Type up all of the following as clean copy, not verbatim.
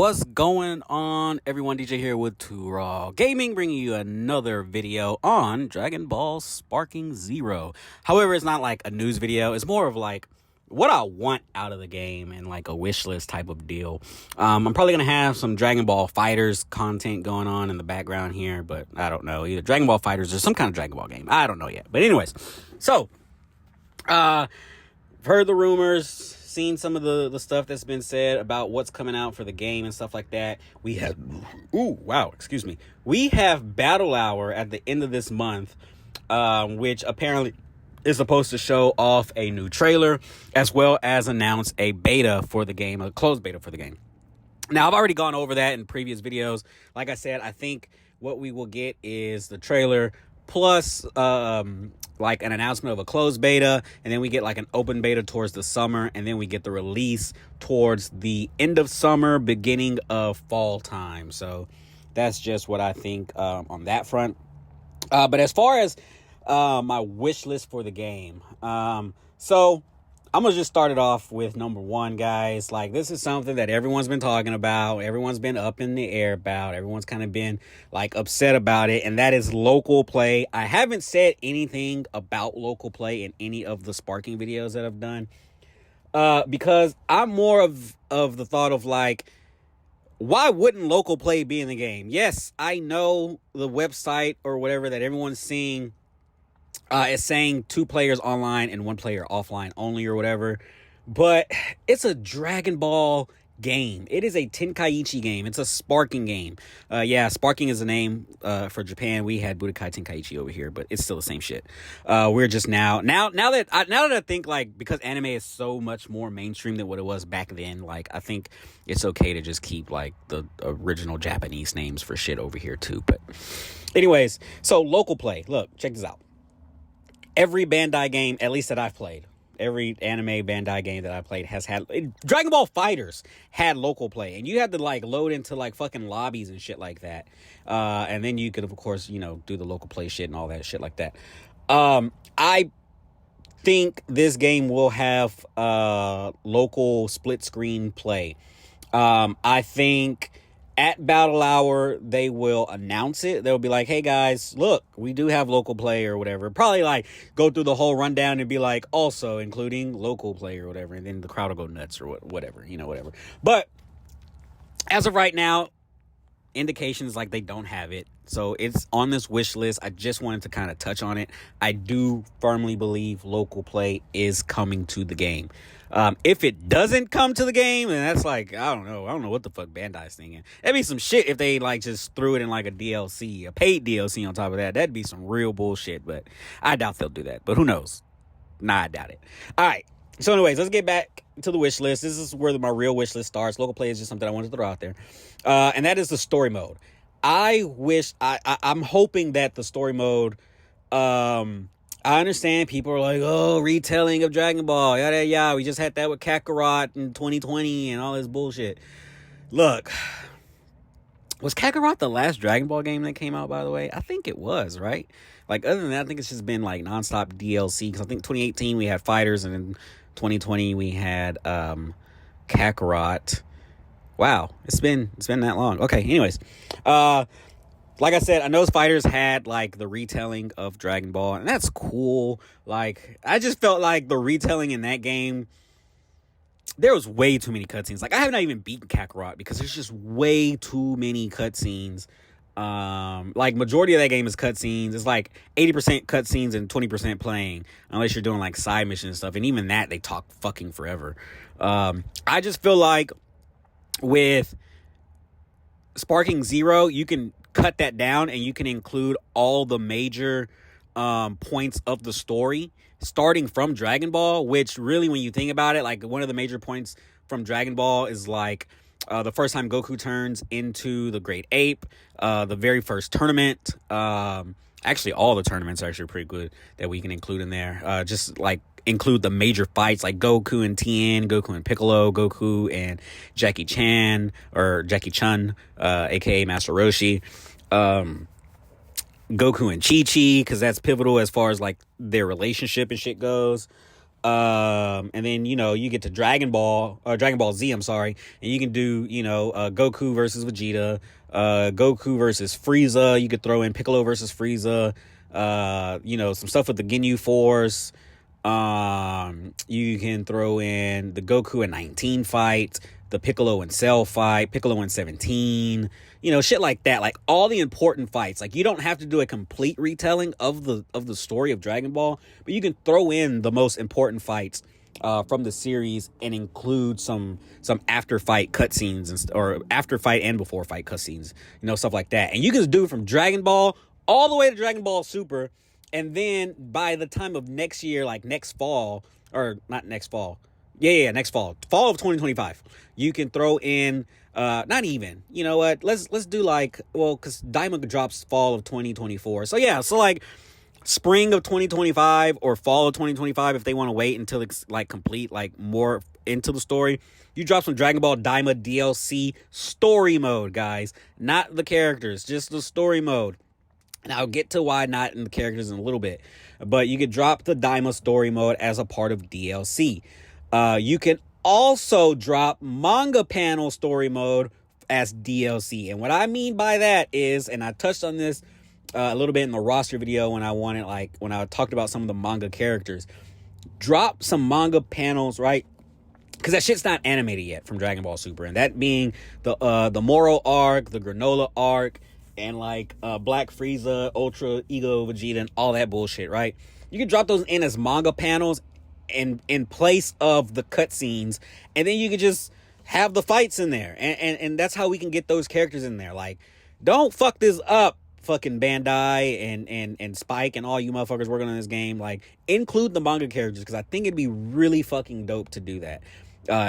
What's going on, everyone? DJ here with Raw Gaming, bringing you another video on Dragon Ball Sparking Zero. However, it's not like a news video. It's more of like what I want out of the game and like a wish list type of deal. I'm probably going to have some Dragon Ball Fighters content going on in the background here, but I don't know. Either Dragon Ball Fighters or some kind of Dragon Ball game. I don't know yet. But anyways, so heard the rumors, seen some of the stuff that's been said about what's coming out for the game and stuff like that. We have, we have Battle Hour at the end of this month, which apparently is supposed to show off a new trailer as well as announce a beta for the game, a closed beta for the game. Now, I've already gone over that in previous videos. Like I said, I think what we will get is the trailer plus like an announcement of a closed beta, and then we get like an open beta towards the summer, and then we get the release towards the end of summer, beginning of fall time. So that's just what I think on that front. But as far as my wish list for the game, so I'm gonna just start it off with number one, guys. Like, this is something that everyone's been talking about, everyone's been up in the air about, everyone's kind of been like upset about it, and that is local play. I haven't said anything about local play in any of the Sparking videos that I've done, because I'm more of the thought of like, why wouldn't local play be in the game? Yes, I know the website or whatever that everyone's seeing is saying 2 players online and 1 player offline only or whatever. But it's a Dragon Ball game. It is a Tenkaichi game. It's a Sparking game. Yeah, Sparking is the name for Japan. We had Budokai Tenkaichi over here, but it's still the same shit. We're just now that I think, like, because anime is so much more mainstream than what it was back then, like, I think it's okay to just keep like the original Japanese names for shit over here too. But anyways, so local play. Look, check this out. Every Bandai game, at least that I've played, every anime Bandai game that I played has had, Dragon Ball Fighters had local play, and you had to like load into like fucking lobbies and shit like that, and then you could, of course, do the local play shit and all that shit like that. I think this game will have local split screen play. I think at Battle Hour, they will announce it. They'll be like, hey, guys, look, we do have local play or whatever. Probably, like, go through the whole rundown and be like, also including local play or whatever. And then the crowd will go nuts or whatever, whatever. But as of right now, indications like they don't have it. So it's on this wish list. I just wanted to kind of touch on it. I do firmly believe local play is coming to the game. If it doesn't come to the game, then that's like, I don't know what the fuck Bandai's thinking. That'd be some shit if they like just threw it in like a DLC, a paid DLC on top of that. That'd be some real bullshit, but I doubt they'll do that. But who knows? Nah, I doubt it. All right. So anyways, let's get back to the wish list. This is where my real wish list starts. Local play is just something I wanted to throw out there. And that is the story mode. I'm hoping that the story mode, I understand people are like, oh, retelling of Dragon Ball, yada, yada. We just had that with Kakarot in 2020 and all this bullshit. Look, was Kakarot the last Dragon Ball game that came out, by the way? I think it was, right? Like, other than that, I think it's just been, like, nonstop DLC. Because I think 2018 we had Fighters, and in 2020 we had Kakarot. Wow, it's been that long. Okay, anyways. Like I said, I know Fighters had, like, the retelling of Dragon Ball, and that's cool. Like, I just felt like the retelling in that game, there was way too many cutscenes. Like, I have not even beaten Kakarot because there's just way too many cutscenes. Like, majority of that game is cutscenes. It's like 80% cutscenes and 20% playing, unless you're doing, like, side missions and stuff. And even that, they talk fucking forever. I just feel like with Sparking Zero, you can cut that down and you can include all the major points of the story starting from Dragon Ball, which really, when you think about it, like, one of the major points from Dragon Ball is like the first time Goku turns into the Great Ape, the very first tournament. Actually, all the tournaments are actually pretty good that we can include in there. Just like include the major fights like Goku and Tien, Goku and Piccolo, Goku and Jackie Chan, aka Master Roshi, Goku and Chi-Chi, because that's pivotal as far as like their relationship and shit goes. And then, you get to Dragon Ball Z, I'm sorry. And you can do, Goku versus Vegeta, Goku versus Frieza. You could throw in Piccolo versus Frieza, some stuff with the Ginyu Force. You can throw in the Goku in 19 fight, the Piccolo and Cell fight, Piccolo in 17, shit like that. Like all the important fights. Like you don't have to do a complete retelling of the story of Dragon Ball, but you can throw in the most important fights from the series and include some after fight cutscenes or after fight and before fight cutscenes, stuff like that. And you can do it from Dragon Ball all the way to Dragon Ball Super. And then by the time of next year, like next fall, or not next fall. Yeah, next fall. Fall of 2025. You can throw in not even. You know what? Let's do cuz Daima drops fall of 2024. So yeah, so like spring of 2025 or fall of 2025 if they want to wait until it's like complete, like more into the story. You drop some Dragon Ball Daima DLC story mode, guys. Not the characters, just the story mode. And I'll get to why not in the characters in a little bit. But you could drop the Daima story mode as a part of DLC. You can also drop manga panel story mode as DLC. And what I mean by that is, and I touched on this a little bit in the roster video when I talked about some of the manga characters. Drop some manga panels, right? Because that shit's not animated yet from Dragon Ball Super. And that being the Moro arc, the Granola arc, and Black Frieza, Ultra Ego Vegeta, and all that bullshit, right? You can drop those in as manga panels and in place of the cutscenes, and then you can just have the fights in there, and that's how we can get those characters in there. Like, don't fuck this up, fucking Bandai and Spike and all you motherfuckers working on this game. Like, include the manga characters, because I think it'd be really fucking dope to do that.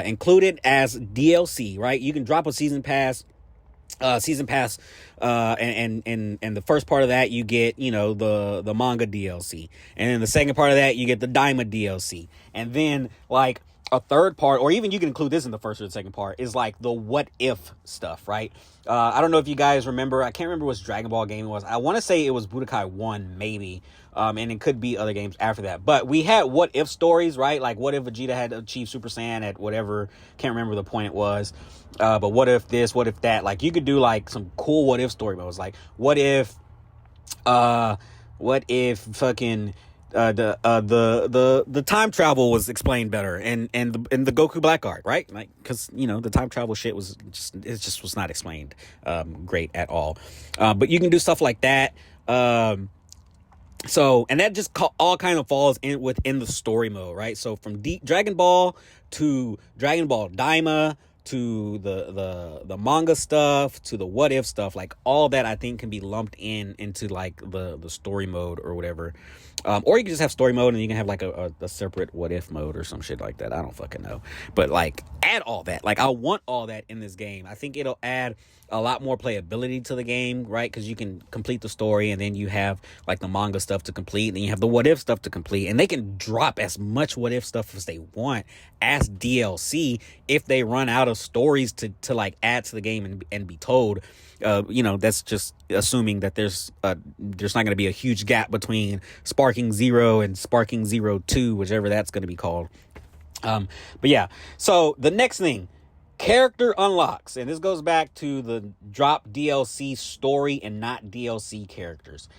Include it as DLC, right? You can drop a season pass, and the first part of that you get the manga DLC, and then the second part of that you get the Daima DLC, and then like a third part, or even you can include this in the first or the second part, is like the what if stuff, right? I don't know if you guys remember, I can't remember which Dragon Ball game it was. I want to say it was Budokai 1 maybe, and it could be other games after that, but we had what if stories, right? Like what if Vegeta had achieved Super Saiyan at whatever, can't remember the point it was, but what if this, what if that? Like you could do like some cool what if story modes, like what if fucking the time travel was explained better and the Goku Black arc, right? Like, because the time travel shit was just was not explained great at all. But you can do stuff like that. So, and that just all kind of falls within the story mode, right? So from Dragon Ball to Dragon Ball Daima to the manga stuff to the what if stuff, like all that I think can be lumped into like the story mode or whatever. Or you can just have story mode and you can have like a separate what if mode or some shit like that. I don't fucking know. But like add all that. Like I want all that in this game. I think it'll add a lot more playability to the game, right? Because you can complete the story and then you have like the manga stuff to complete, and then you have the what if stuff to complete, and they can drop as much what if stuff as they want as DLC if they run out of stories to like add to the game and be told. That's just assuming that there's not going to be a huge gap between Sparking 0 and Sparking 02, whichever that's going to be called. But yeah, so the next thing, character unlocks, and this goes back to the drop DLC story and not DLC characters.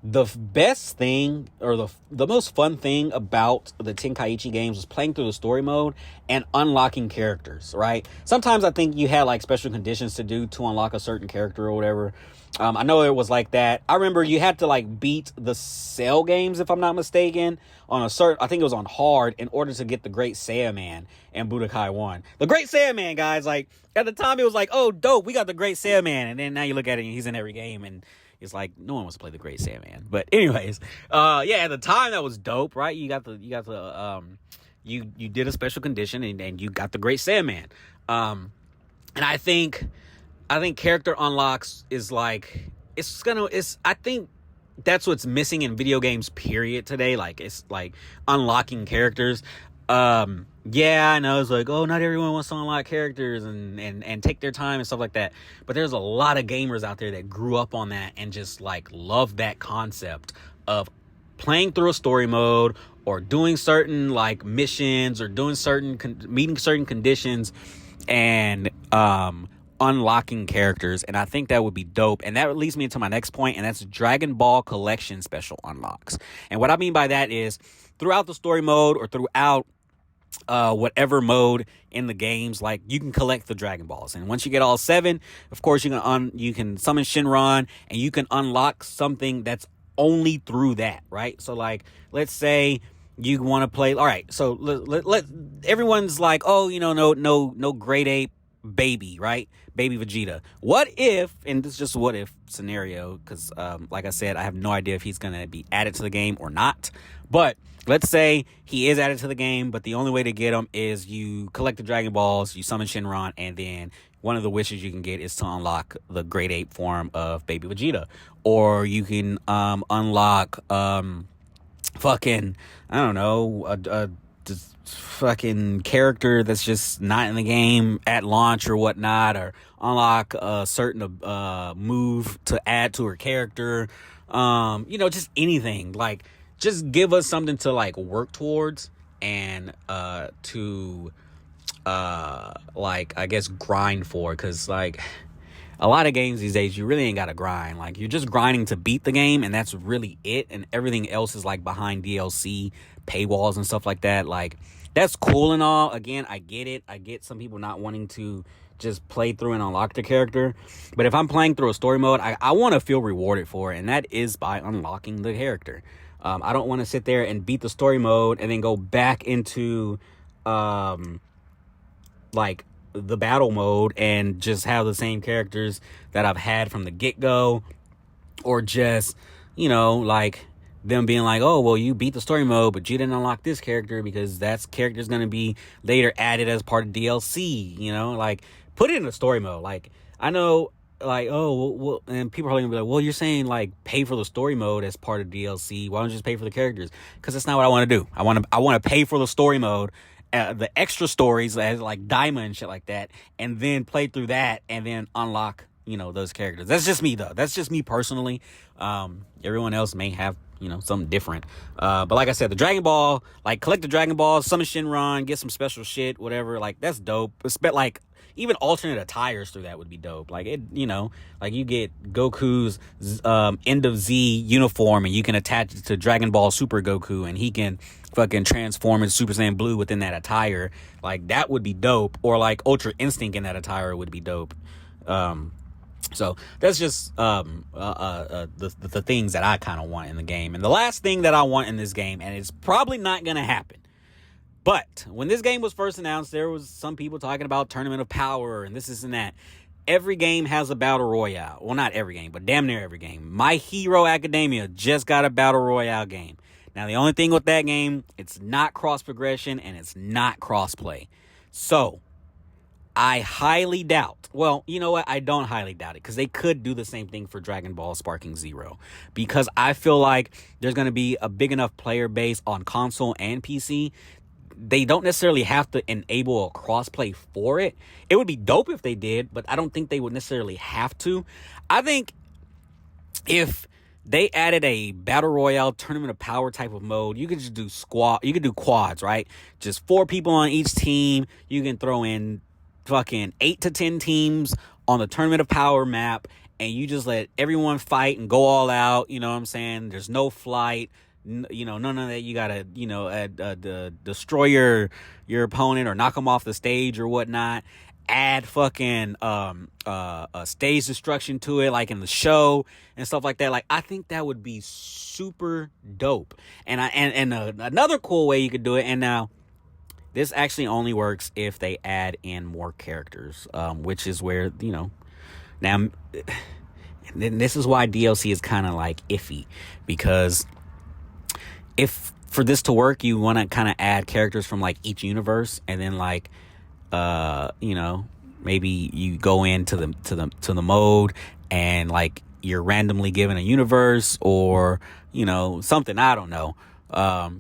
The best thing, or the most fun thing about the Tenkaichi games was playing through the story mode and unlocking characters, right? Sometimes I think you had like special conditions to do to unlock a certain character or whatever. I know it was like that. I remember you had to like beat the Cell games, if I'm not mistaken, on a certain, I think it was on hard, in order to get the Great Saiyaman and Budokai 1. The Great Saiyaman, guys, like at the time it was like, oh dope, we got the Great Saiyaman, and then now you look at it and he's in every game, and it's like no one wants to play the Great Saiyaman. But anyways, yeah, at the time that was dope, right? You did a special condition and you got the Great Saiyaman. And I think character unlocks is like I think that's what's missing in video games period today. Like it's like unlocking characters. Yeah, I know it's like, oh, not everyone wants to unlock characters and take their time and stuff like that. But there's a lot of gamers out there that grew up on that and just like love that concept of playing through a story mode or doing certain like missions or doing meeting certain conditions and unlocking characters. And I think that would be dope. And that leads me into my next point, and that's Dragon Ball Collection special unlocks. And what I mean by that is throughout the story mode or throughout whatever mode in the games, like, you can collect the Dragon Balls, and once you get all 7, of course you can summon Shinron, and you can unlock something that's only through that, right? So like, let's say you want to play, all right, so let everyone's like, oh, no grade 8 baby, right? Baby Vegeta. What if, and this is just a what if scenario, because like I said, I have no idea if he's going to be added to the game or not, but let's say he is added to the game, but the only way to get him is you collect the Dragon Balls, you summon Shinron, and then one of the wishes you can get is to unlock the grade 8 form of Baby Vegeta. Or you can unlock fucking, I don't know, a fucking character that's just not in the game at launch or whatnot, or unlock a certain move to add to her character. Just anything. Like, just give us something to like work towards and to like, I guess, grind for, because like a lot of games these days you really ain't gotta grind. Like, you're just grinding to beat the game, and that's really it, and everything else is like behind DLC paywalls and stuff like that. Like, that's cool and all. Again, I get it. I get some people not wanting to just play through and unlock the character, but if I'm playing through a story mode, I want to feel rewarded for it, and that is by unlocking the character. I don't want to sit there and beat the story mode and then go back into like the battle mode and just have the same characters that I've had from the get-go, or just, like them being like, oh, well, you beat the story mode, but you didn't unlock this character because that character is going to be later added as part of DLC, like, put it in the story mode. Like, I know, like, oh, well, and people are probably gonna be like, well, you're saying like pay for the story mode as part of DLC. Why don't you just pay for the characters? Because that's not what I want to do. I want to pay for the story mode, the extra stories as like Diamond and shit like that, and then play through that and then unlock, those characters. That's just me though. That's just me personally. Everyone else may have, something different. But like I said, the Dragon Ball, like, collect the Dragon Balls, summon Shinron, get some special shit, whatever. Like, that's dope. Like, even alternate attires through that would be dope. Like, it, like, you get Goku's End of Z uniform, and you can attach it to Dragon Ball Super Goku, and he can fucking transform into Super Saiyan Blue within that attire. Like, that would be dope. Or like Ultra Instinct in that attire would be dope. So that's just the things that I kind of want in the game. And the last thing that I want in this game, and it's probably not gonna happen, but when this game was first announced, there was some people talking about Tournament of Power and this and that. Every game has a battle royale. Well, not every game, but damn near every game. My Hero Academia just got a battle royale game. Now, the only thing with that game, it's not cross progression and it's not cross play. So I highly doubt, well, you know what? I don't highly doubt it, because they could do the same thing for Dragon Ball Sparking Zero, because I feel like there's going to be a big enough player base on console and PC. They don't necessarily have to enable a crossplay for it. It would be dope if they did, but I don't think they would necessarily have to. I think if they added a battle royale Tournament of Power type of mode, you could just do you could do quads, right? Just 4 people on each team. You can throw in fucking 8 to 10 teams on the Tournament of Power map, and you just let everyone fight and go all out. You know what I'm saying? There's no flight. None of that. You gotta, destroy your opponent or knock them off the stage or whatnot. Add fucking stage destruction to it, like in the show and stuff like that. Like, I think that would be super dope. And another cool way you could do it. And now, this actually only works if they add in more characters, which is where, now, this is why DLC is kind of like iffy, because if for this to work, you want to kind of add characters from like each universe, and then like, maybe you go into the mode and like you're randomly given a universe or, something, I don't know.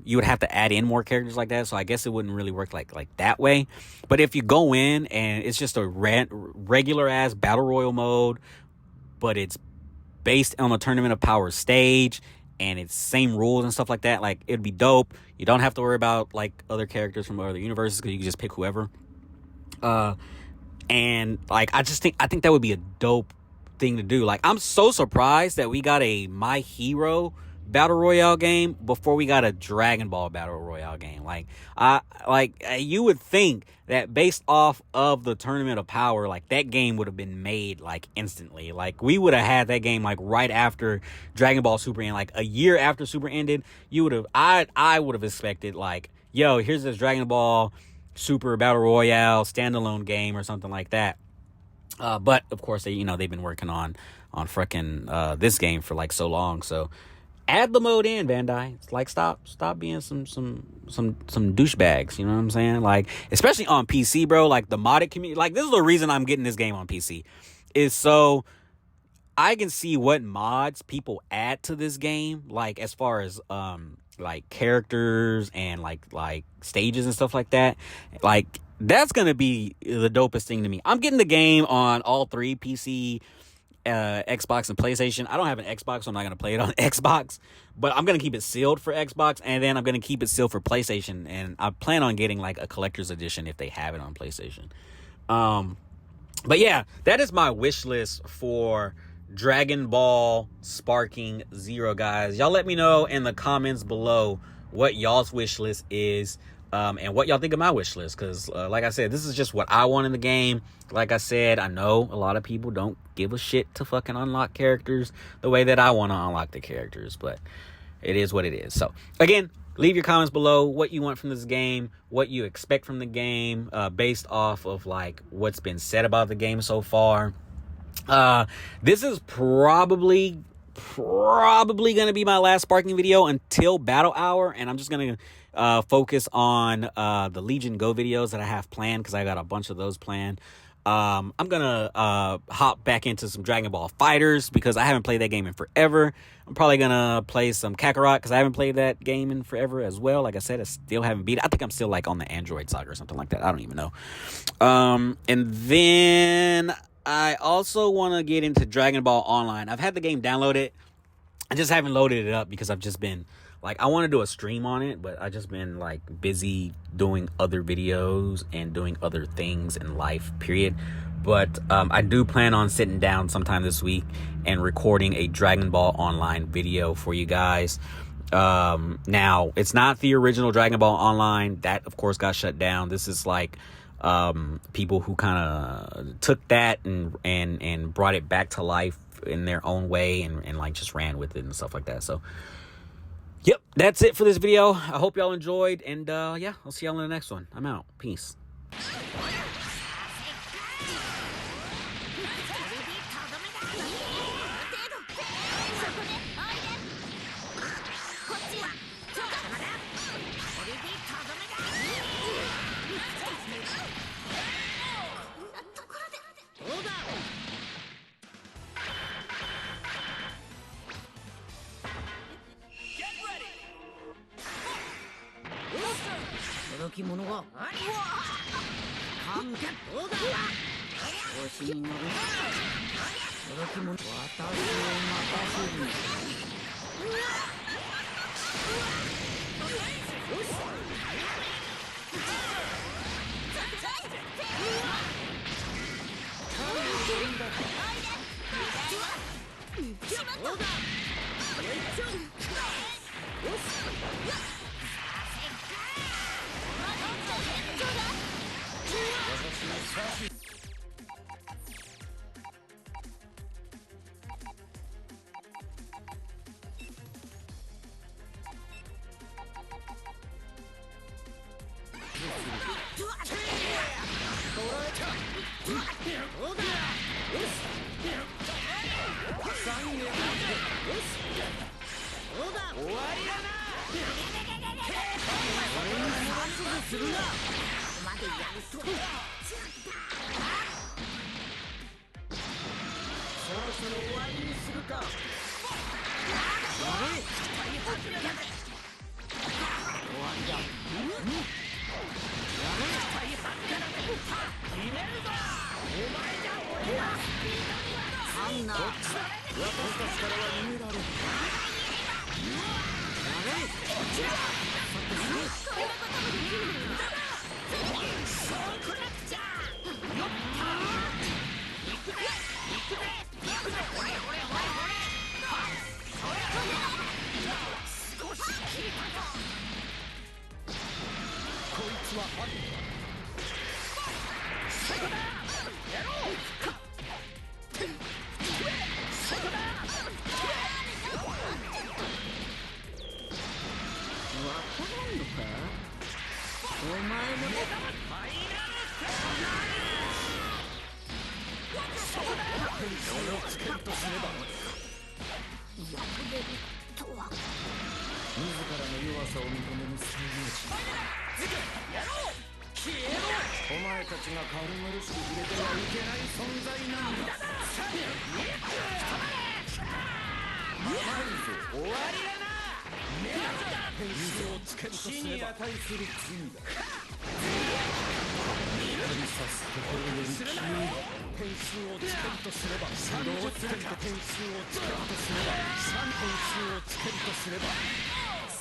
You would have to add in more characters like that, so I guess it wouldn't really work like that way. But if you go in and it's just a regular ass battle royal mode, but it's based on the Tournament of Power stage, and it's same rules and stuff like that, like it'd be dope. You don't have to worry about like other characters from other universes because you can just pick whoever. And like I think that would be a dope thing to do. Like I'm so surprised that we got a My Hero Battle Royale game before we got a Dragon Ball Battle Royale game. You would think that based off of the Tournament of Power, like that game would have been made like instantly. Like we would have had that game like right after Dragon Ball Super ended, like a year after Super ended. I would have expected like, yo, here's this Dragon Ball Super Battle Royale standalone game or something like that. But of course they've been working on frickin' this game for like so long. So add the mode in, Bandai. It's like stop being some douchebags. You know what I'm saying? Like especially on PC, bro. Like the modded community. Like this is the reason I'm getting this game on PC, is so I can see what mods people add to this game. Like as far as like characters and like stages and stuff like that. Like that's gonna be the dopest thing to me. I'm getting the game on all three, PC, Xbox, and PlayStation. I don't have an Xbox, so I'm not gonna play it on Xbox, but I'm gonna keep it sealed for Xbox, and then I'm gonna keep it sealed for PlayStation, and I plan on getting like a collector's edition if they have it on PlayStation. But yeah, that is my wish list for Dragon Ball Sparking Zero, guys. Y'all let me know in the comments below what y'all's wish list is, and what y'all think of my wish list, because like I said, this is just what I want in the game. Like I said, I know a lot of people don't give a shit to fucking unlock characters the way that I want to unlock the characters, but it is what it is. So again, leave your comments below what you want from this game, what you expect from the game, based off of like what's been said about the game so far. This is probably gonna be my last Sparking video until Battle Hour, and I'm just gonna focus on the Legion Go videos that I have planned, because I got a bunch of those planned. I'm gonna hop back into some Dragon Ball Fighters because I haven't played that game in forever. I'm probably gonna play some Kakarot because I haven't played that game in forever as well. Like I said, I still haven't beat it. I think I'm still like on the Android saga or something like that. I don't even know. And then I also want to get into Dragon Ball Online. I've had the game downloaded. I just haven't loaded it up because I've just been like, I want to do a stream on it, but I've just been like busy doing other videos and doing other things in life, period. But I do plan on sitting down sometime this week and recording a Dragon Ball Online video for you guys. Now, it's not the original Dragon Ball Online. That, of course, got shut down. This is like people who kind of took that and brought it back to life in their own way and like just ran with it and stuff like that. So yep, that's it for this video. I hope y'all enjoyed, and yeah, I'll see y'all in the next one. I'm out. Peace.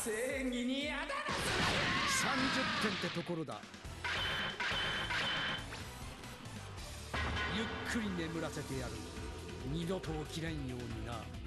正義にやだらず30点ってところだ。ゆっくり眠らせてやる。二度と起きれんようにな。